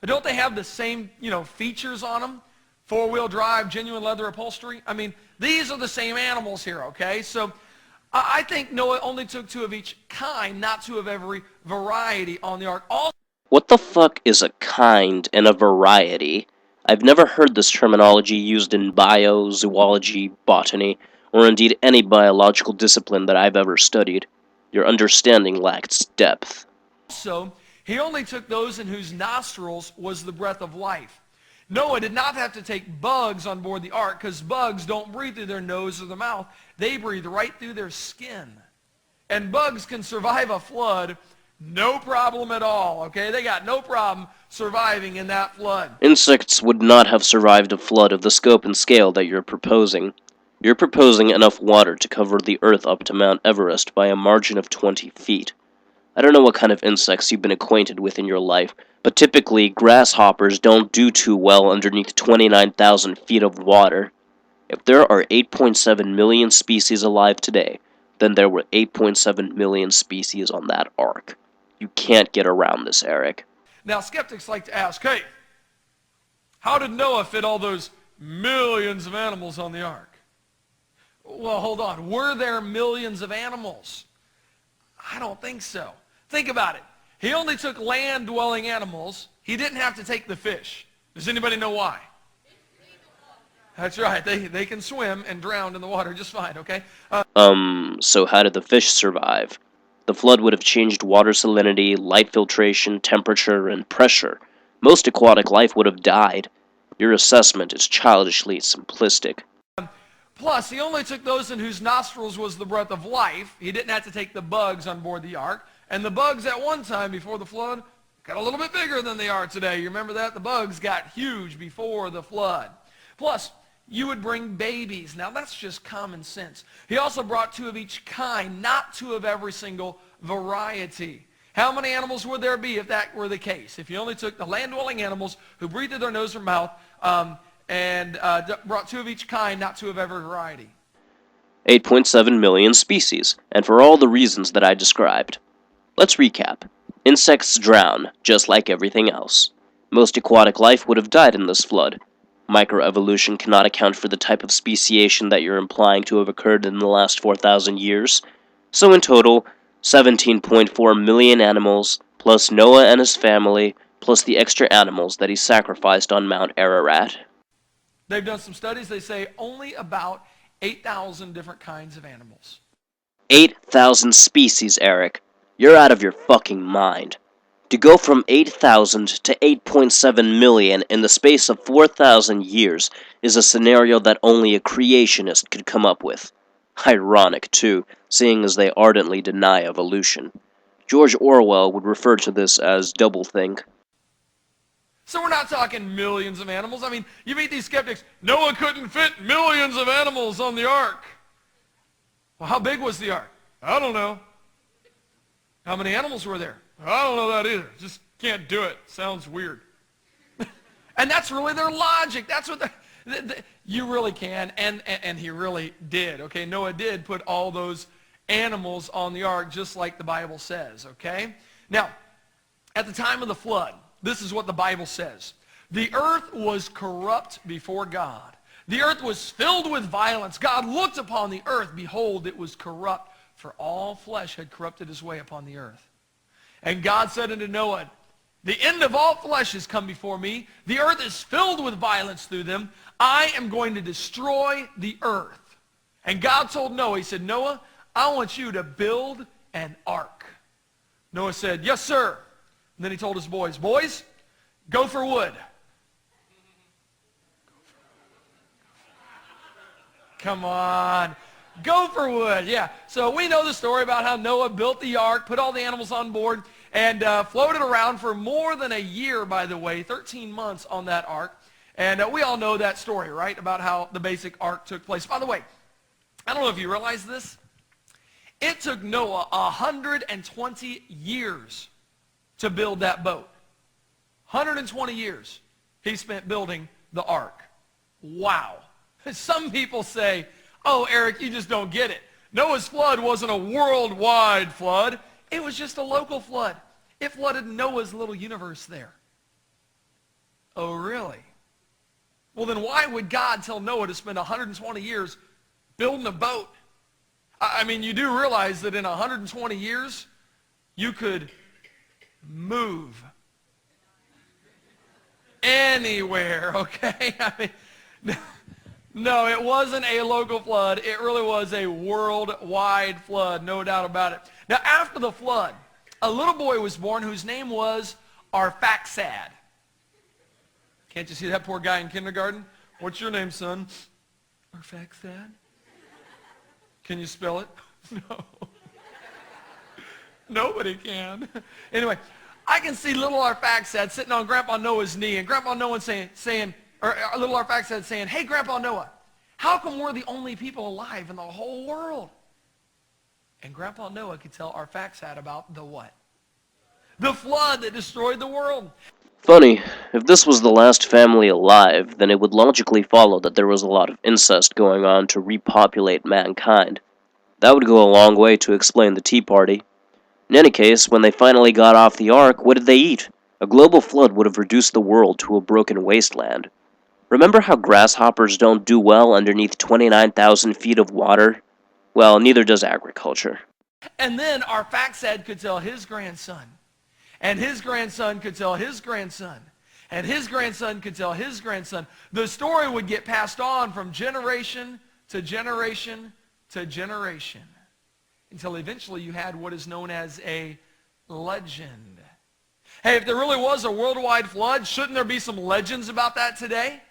Don't they have the same, features on them? Four-wheel drive, genuine leather upholstery. I mean, these are the same animals here, okay? So I think Noah only took two of each kind, not two of every variety on the ark. What the fuck is a kind and a variety? I've never heard this terminology used in bio, zoology, botany, or indeed any biological discipline that I've ever studied. Your understanding lacks depth. Also, he only took those in whose nostrils was the breath of life. Noah did not have to take bugs on board the ark because bugs don't breathe through their nose or their mouth. They breathe right through their skin. And bugs can survive a flood no problem at all, okay? They got no problem surviving in that flood. Insects would not have survived a flood of the scope and scale that you're proposing. You're proposing enough water to cover the Earth up to Mount Everest by a margin of 20 feet. I don't know what kind of insects you've been acquainted with in your life, but typically grasshoppers don't do too well underneath 29,000 feet of water. If there are 8.7 million species alive today, then there were 8.7 million species on that ark. You can't get around this, Eric. Now, skeptics like to ask, hey, how did Noah fit all those millions of animals on the ark? Well, hold on. Were there millions of animals? I don't think so. Think about it. He only took land-dwelling animals. He didn't have to take the fish. Does anybody know why? That's right. They can swim and drown in the water just fine, okay? So how did the fish survive? The flood would have changed water salinity, light filtration, temperature, and pressure. Most aquatic life would have died. Your assessment is childishly simplistic. Plus, he only took those in whose nostrils was the breath of life. He didn't have to take the bugs on board the ark. And the bugs at one time before the flood got a little bit bigger than they are today. You remember that? The bugs got huge before the flood. Plus, you would bring babies. Now, that's just common sense. He also brought two of each kind, not two of every single variety. How many animals would there be if that were the case? If you only took the land-dwelling animals who breathe through their nose or mouth and brought two of each kind, not two of every variety. 8.7 million species, and for all the reasons that I described. Let's recap. Insects drown, just like everything else. Most aquatic life would have died in this flood. Microevolution cannot account for the type of speciation that you're implying to have occurred in the last 4,000 years. So in total, 17.4 million animals, plus Noah and his family, plus the extra animals that he sacrificed on Mount Ararat. They've done some studies. They say only about 8,000 different kinds of animals. 8,000 species, Eric. You're out of your fucking mind. To go from 8,000 to 8.7 million in the space of 4,000 years is a scenario that only a creationist could come up with. Ironic, too, seeing as they ardently deny evolution. George Orwell would refer to this as doublethink. So we're not talking millions of animals. I mean, you meet these skeptics, Noah couldn't fit millions of animals on the ark. Well, how big was the ark? I don't know. How many animals were there? I don't know that either. Just can't do it. Sounds weird. And that's really their logic. That's what you really can, and he really did. Okay, Noah did put all those animals on the ark just like the Bible says, okay? Now, at the time of the flood, this is what the Bible says. The earth was corrupt before God. The earth was filled with violence. God looked upon the earth. Behold, it was corrupt, for all flesh had corrupted his way upon the earth. And God said unto Noah, the end of all flesh has come before me. The earth is filled with violence through them. I am going to destroy the earth. And God told Noah, he said, Noah, I want you to build an ark. Noah said, yes, sir. And then he told his boys, go for wood. Come on. Go for wood, yeah. So we know the story about how Noah built the ark, put all the animals on board, and floated around for more than a year, by the way, 13 months on that ark. And we all know that story, right, about how the basic ark took place. By the way, I don't know if you realize this. It took Noah 120 years to build that boat. 120 years he spent building the ark. Wow. Some people say, oh, Eric, you just don't get it. Noah's flood wasn't a worldwide flood. It was just a local flood. It flooded Noah's little universe there. Oh, really? Well, then why would God tell Noah to spend 120 years building a boat? I mean, you do realize that in 120 years, you could move anywhere, okay? I mean, no, it wasn't a local flood. It really was a worldwide flood, no doubt about it. Now, after the flood, a little boy was born whose name was Arphaxad. Can't you see that poor guy in kindergarten? What's your name, son? Arphaxad. Can you spell it? No. Nobody can. Anyway, I can see little Arphaxad sitting on Grandpa Noah's knee, and Grandpa Noah saying, little Arphaxad saying, "Hey, Grandpa Noah, how come we're the only people alive in the whole world?" And Grandpa Noah could tell Arphaxad about the what? The flood that destroyed the world. Funny, if this was the last family alive, then it would logically follow that there was a lot of incest going on to repopulate mankind. That would go a long way to explain the Tea Party. In any case, when they finally got off the Ark, what did they eat? A global flood would have reduced the world to a broken wasteland. Remember how grasshoppers don't do well underneath 29,000 feet of water? Well, neither does agriculture. And then Arphaxad could tell his grandson, and his grandson could tell his grandson, and his grandson could tell his grandson. The story would get passed on from generation to generation to generation until eventually you had what is known as a legend. Hey, if there really was a worldwide flood, shouldn't there be some legends about that today?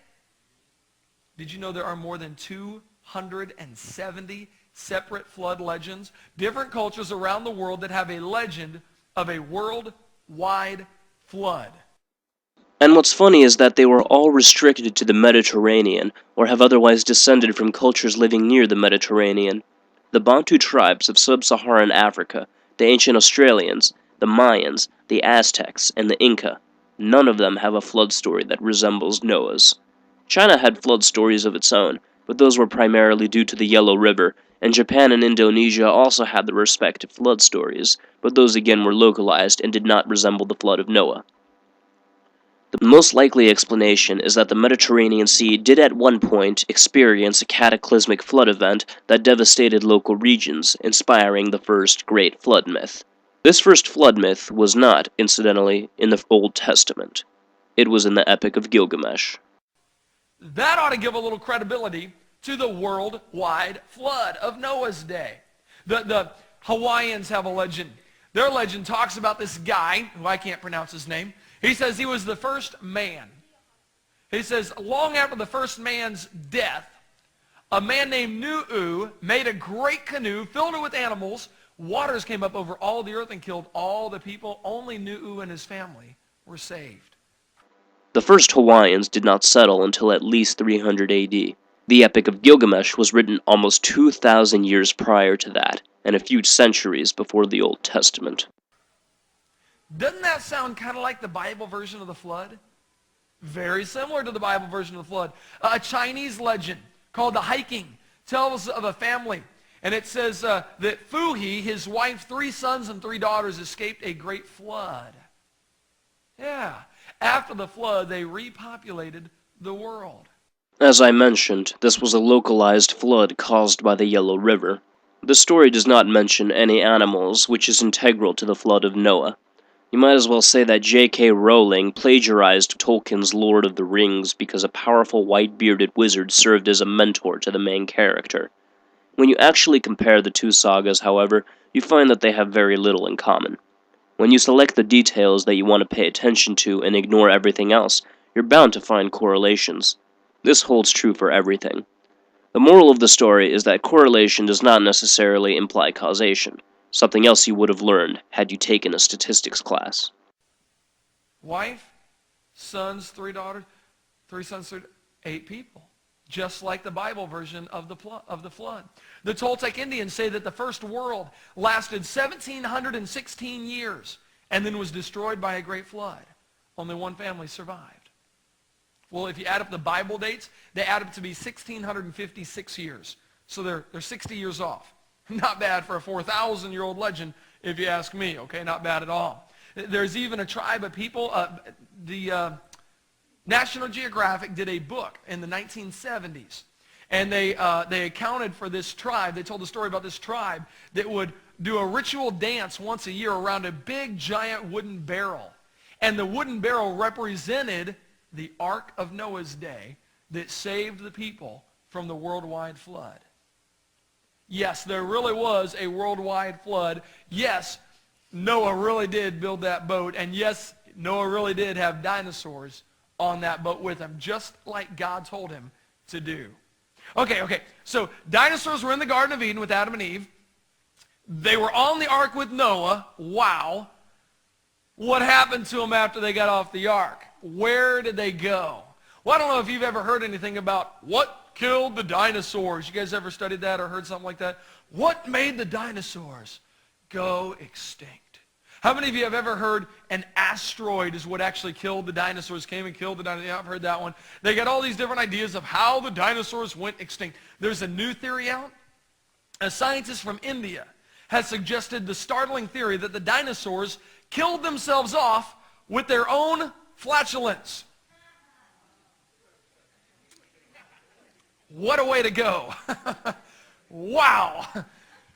Did you know there are more than 270 separate flood legends, different cultures around the world that have a legend of a worldwide flood? And what's funny is that they were all restricted to the Mediterranean, or have otherwise descended from cultures living near the Mediterranean. The Bantu tribes of sub-Saharan Africa, the ancient Australians, the Mayans, the Aztecs, and the Inca, none of them have a flood story that resembles Noah's. China had flood stories of its own, but those were primarily due to the Yellow River, and Japan and Indonesia also had their respective flood stories, but those again were localized and did not resemble the flood of Noah. The most likely explanation is that the Mediterranean Sea did at one point experience a cataclysmic flood event that devastated local regions, inspiring the first great flood myth. This first flood myth was not, incidentally, in the Old Testament. It was in the Epic of Gilgamesh. That ought to give a little credibility to the worldwide flood of Noah's day. The Hawaiians have a legend. Their legend talks about this guy, who I can't pronounce his name. He says he was the first man. He says long after the first man's death, a man named Nu'u made a great canoe, filled it with animals. Waters came up over all the earth and killed all the people. Only Nu'u and his family were saved. The first Hawaiians did not settle until at least 300 AD. The Epic of Gilgamesh was written almost 2,000 years prior to that, and a few centuries before the Old Testament. Doesn't that sound kind of like the Bible version of the flood? Very similar to the Bible version of the flood. A Chinese legend called the Hiking tells of a family, and it says that Fuhi, his wife, 3 sons and 3 daughters, escaped a great flood. Yeah. After the flood, they repopulated the world. As I mentioned, this was a localized flood caused by the Yellow River. The story does not mention any animals, which is integral to the flood of Noah. You might as well say that J.K. Rowling plagiarized Tolkien's Lord of the Rings because a powerful white-bearded wizard served as a mentor to the main character. When you actually compare the two sagas, however, you find that they have very little in common. When you select the details that you want to pay attention to and ignore everything else, you're bound to find correlations. This holds true for everything. The moral of the story is that correlation does not necessarily imply causation. Something else you would have learned had you taken a statistics class. Wife, sons, 3 daughters, 3 sons, 8 people. Just like the Bible version of the flood. The Toltec Indians say that the first world lasted 1,716 years and then was destroyed by a great flood. Only one family survived. Well, if you add up the Bible dates, they add up to be 1,656 years. So they're 60 years off. Not bad for a 4,000-year-old legend, if you ask me, okay? Not bad at all. There's even a tribe of people, the National Geographic did a book in the 1970s, and they accounted for this tribe. They told the story about this tribe that would do a ritual dance once a year around a big, giant wooden barrel. And the wooden barrel represented the Ark of Noah's day that saved the people from the worldwide flood. Yes, there really was a worldwide flood. Yes, Noah really did build that boat. And yes, Noah really did have dinosaurs on that boat with him, just like God told him to do. Okay, so dinosaurs were in the Garden of Eden with Adam and Eve. They were on the ark with Noah. Wow. What happened to them after they got off the ark? Where did they go? Well, I don't know if you've ever heard anything about what killed the dinosaurs. You guys ever studied that or heard something like that? What made the dinosaurs go extinct? How many of you have ever heard an asteroid is what actually killed the dinosaurs, came and killed the dinosaurs? Yeah, I've heard that one. They got all these different ideas of how the dinosaurs went extinct. There's a new theory out. A scientist from India has suggested the startling theory that the dinosaurs killed themselves off with their own flatulence. What a way to go. Wow.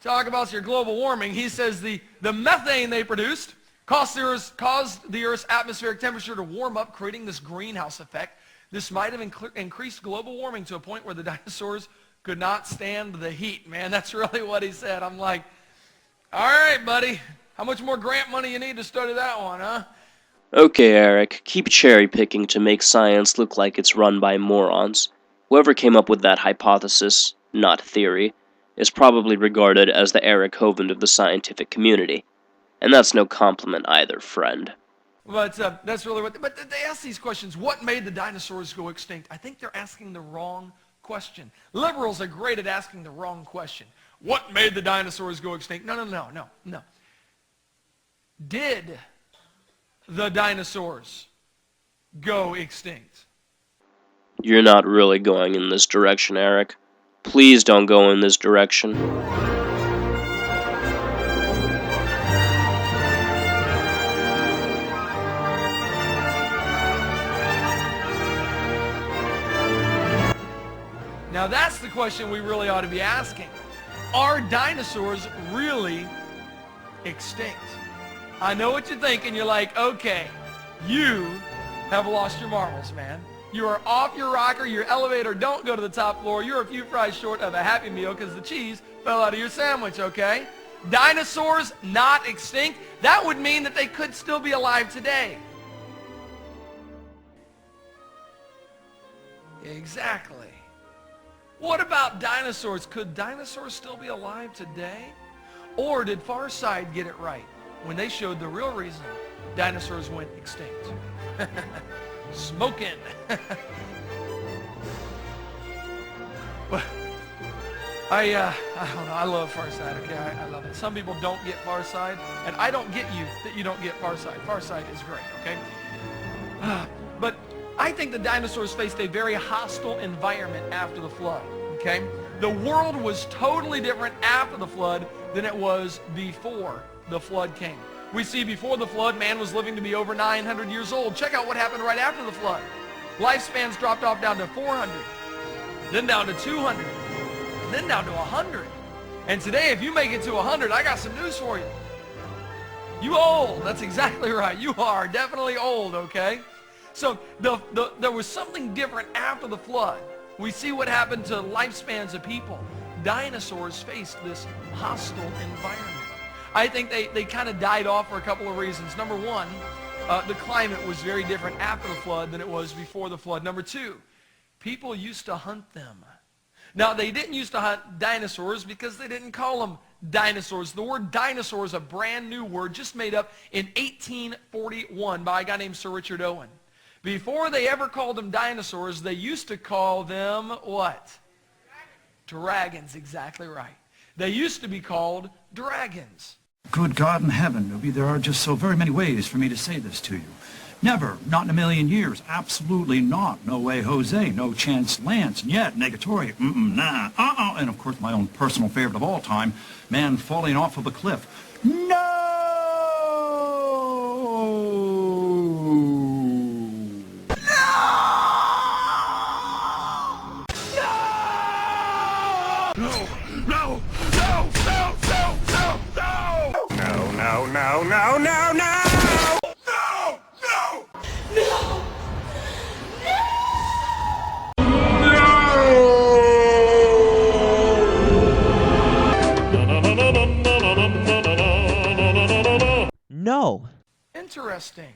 Talk about your global warming. He says the methane they produced caused the Earth's atmospheric temperature to warm up, creating this greenhouse effect. This might have increased global warming to a point where the dinosaurs could not stand the heat. Man, that's really what he said. I'm like, all right, buddy. How much more grant money you need to study that one, huh? Okay, Eric, keep cherry picking to make science look like it's run by morons. Whoever came up with that hypothesis, not theory, is probably regarded as the Eric Hovind of the scientific community. And that's no compliment either, friend. But that's really what... But they ask these questions. What made the dinosaurs go extinct? I think they're asking the wrong question. Liberals are great at asking the wrong question. What made the dinosaurs go extinct? No. Did the dinosaurs go extinct? You're not really going in this direction, Eric. Please don't go in this direction. Now that's the question we really ought to be asking. Are dinosaurs really extinct? I know what you're thinking. You're like, okay, you have lost your marbles, man. You are off your rocker, your elevator don't go to the top floor, you're a few fries short of a Happy Meal because the cheese fell out of your sandwich, okay? Dinosaurs not extinct, that would mean that they could still be alive today. Exactly. What about dinosaurs? Could dinosaurs still be alive today? Or did Far Side get it right when they showed the real reason dinosaurs went extinct? Smoking. Well, I don't know. I love Far Side. Okay, I love it. Some people don't get Far Side, and I don't get you that you don't get Far Side. Far Side is great. Okay, but I think the dinosaurs faced a very hostile environment after the flood. Okay, the world was totally different after the flood than it was before the flood came. We see before the flood, man was living to be over 900 years old. Check out what happened right after the flood. Lifespans dropped off down to 400, then down to 200, and then down to 100. And today, if you make it to 100, I got some news for you. You old. That's exactly right. You are definitely old, okay? So there was something different after the flood. We see what happened to lifespans of people. Dinosaurs faced this hostile environment. I think they kind of died off for a couple of reasons. Number one, the climate was very different after the flood than it was before the flood. Number two, people used to hunt them. Now, they didn't used to hunt dinosaurs because they didn't call them dinosaurs. The word dinosaur is a brand new word just made up in 1841 by a guy named Sir Richard Owen. Before they ever called them dinosaurs, they used to call them what? Dragons, exactly right. They used to be called dragons. Good God in heaven, Newbie, there are just so very many ways for me to say this to you. Never, not in a million years, absolutely not. No way, Jose, no chance, Lance, and yet, negatory, nah, and of course my own personal favorite of all time, man falling off of a cliff. No! No! No, no, no, no! No! No! No. Interesting.